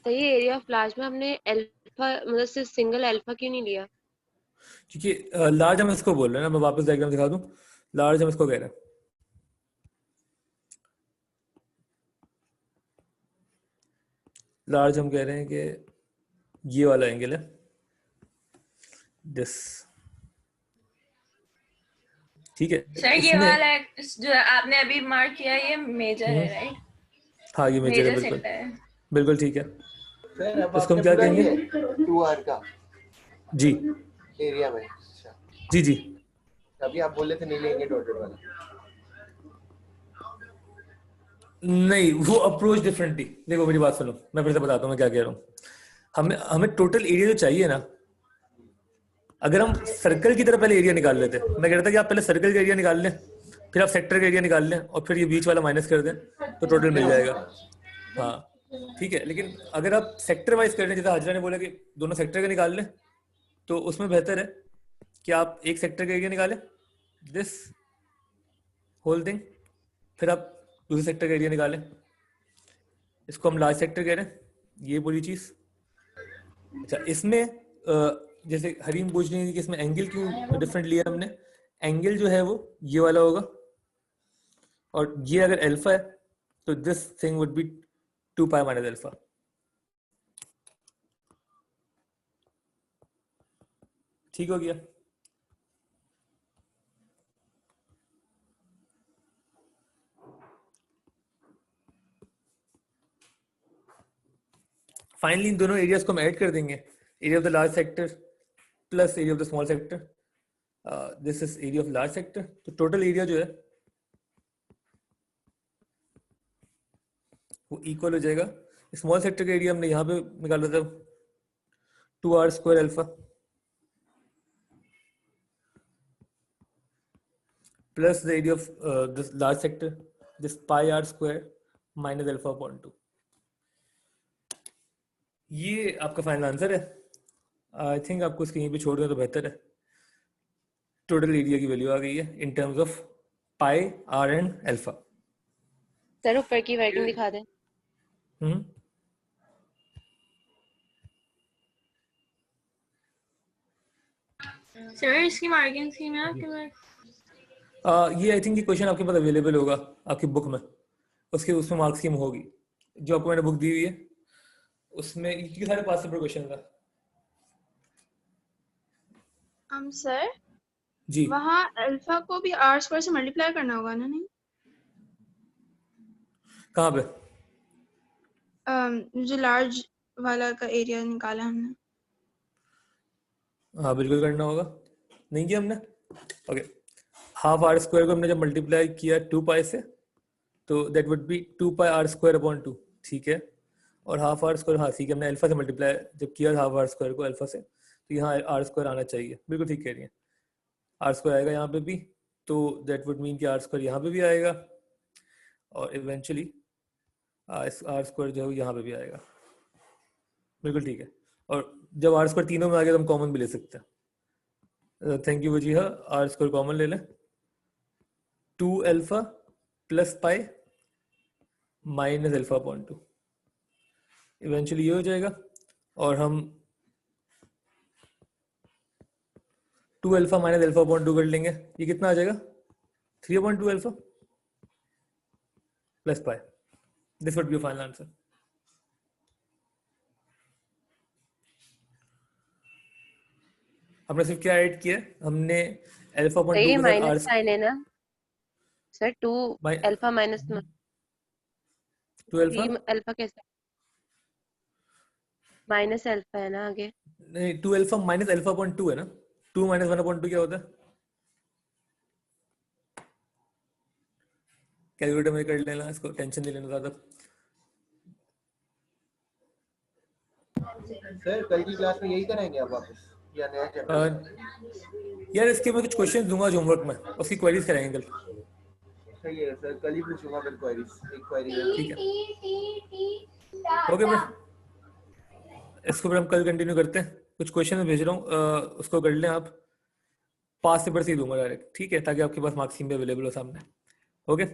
तो ये एरिया ऑफ लार्ज में हमने अल्फा मतलब सिर्फ सिंगल अल्फा क्यों नहीं लिया? क्योंकि लार्ज हम इसको बोल रहे हैं ना, मैं वापस डायग्राम दिखा दूं, लार्ज हम इसको कह रहे हैं, लार्ज हम कह रहे हैं कि ये वाला एंगल है दिस, ठीक है। सर ये इसमें वाला जो आपने अभी मार्क किया ये मेजर है, राइट? हाँ ये मेजर है, मेजर बिल्कुल सेक्टर है। बिल्कुल ठीक है। सर अब इसको हम आपने क्या पूरा कहेंगे? ये 2r का जी एरिया में, अच्छा जी जी, अभी आप बोल रहे थे नहीं लेंगे डॉटेड वाला। नहीं वो अप्रोच डिफरेंट थी। देखो मेरी बात सुनो, मैं फिर से बताता हूँ मैं क्या कह रहा हूँ। हमें हमें टोटल एरिया जो चाहिए ना, अगर हम सर्कल की तरह पहले एरिया निकाल लेते, मैं कह रहा था कि आप पहले सर्कल का एरिया निकाल लें, फिर आप सेक्टर का एरिया निकाल लें, और फिर ये बीच वाला माइनस कर दें तो टोटल मिल जाएगा। हाँ ठीक है, लेकिन अगर आप सेक्टर वाइज कर लें, जैसे हाजरा ने बोला कि दोनों सेक्टर का निकाल लें, तो उसमें बेहतर है कि आप एक सेक्टर का एरिया निकालें, दिस होल थिंग, फिर आप दूसरे सेक्टर का एरिया निकालें, इसको हम लार्ज सेक्टर कह रहे हैं, ये पूरी चीज। अच्छा इसमें जैसे हरीम पूछ रही है कि इसमें एंगल क्यों डिफरेंट लिया हमने, एंगल जो है वो ये वाला होगा, और ये अगर अल्फा है तो this thing would be 2 pi minus alpha. ठीक हो गया? फाइनली इन दोनों एरियाज को हम ऐड कर देंगे, area of the large sector plus area of the small sector, this is area of large sector. तो टोटल एरिया जो है वो इक्वल हो जाएगा, स्मॉल सेक्टर का एरिया हमने यहाँ पे निकाला था 2r² alpha plus the area of this large sector, this πr² minus alpha upon 2। ये आपका फाइनल आंसर है। आई थिंक आपको इसके यहीं पे छोड़ दें तो बेहतर है। टोटल एरिया की वैल्यू आ गई है in terms of pi, R and alpha. Sir ऊपर की वर्किंग दिखा दें। सर इसकी मार्किंग थी मैं आपके पास। ये आई थिंक ये क्वेश्चन आपके पास अवेलेबल होगा आपकी बुक में, उसमें मार्क स्कीम होगी जो आपको मैंने बुक दी हुई है, उसमें ये सारे पास पेपर क्वेश्चन था। सर जी वहाँ अल्फा को भी r² से मल्टीप्लाई करना होगा ना? नहीं कहाँ पे? जो लार्ज वाला का एरिया निकाला हमने। हाँ बिल्कुल करना होगा, नहीं किया हमने। ओके, हाफ r² को हमने जब मल्टीप्लाई किया 2 पाई से तो that would B 2 pi r² upon 2, ठीक है। और हाफ r², हाँ ठीक है, हमने अल्फा से मल्टीप्लाई जब किया हाफ r² को अल्फा से, तो यहाँ r² आना चाहिए, बिल्कुल ठीक कह रही है। r² आएगा यहाँ पे भी, तो दैट वुड मीन कि r² यहाँ पे भी आएगा और इवेंचुअली r² जो है यहाँ पे भी आएगा, बिल्कुल ठीक है। और जब r² तीनों में आ गया तो हम कॉमन भी ले सकते हैं। Thank you Wajiha, r² common ले लें, 2 alpha plus pi minus alpha upon 2, eventually ये हो जाएगा। और हम 2 अल्फा माइनस अल्फा अपॉन 2 कर लेंगे, ये कितना आ जाएगा 3/2 alpha plus pi, this would B final answer. हमने सिर्फ क्या ऐड किया, हमने अल्फा अपॉन 2 ये के साथ माइनस साइन है ना sir? 2 alpha minus 2 alpha, 3 alpha कैसे? माइनस अल्फा है ना आगे? नहीं 2 अल्फा माइनस अल्फा अपॉन 2 है ना, 2 माइनस 1/2 क्या होता है? कैलकुलेटर में कर लेना, इसको टेंशन नहीं लेना ज्यादा। सर कल की क्लास में यही कराएंगे आप वापस या नया चैप्टर? यार इसके मैं कुछ क्वेश्चन दूंगा होमवर्क में, उसकी क्वेरीज कराएंगे कल। सही है सर, कल ही पूछूंगा फिर क्वेरीज, एक क्वेरी है। ठीक है, ओके मैं इसको फिर हम कल कंटिन्यू करते हैं। कुछ क्वेश्चन मैं भेज रहा हूँ, उसको कर लें आप, पास पेपर से ही दूंगा डायरेक्ट, ठीक है, ताकि आपके पास मार्क्स भी अवेलेबल हो सामने। ओके।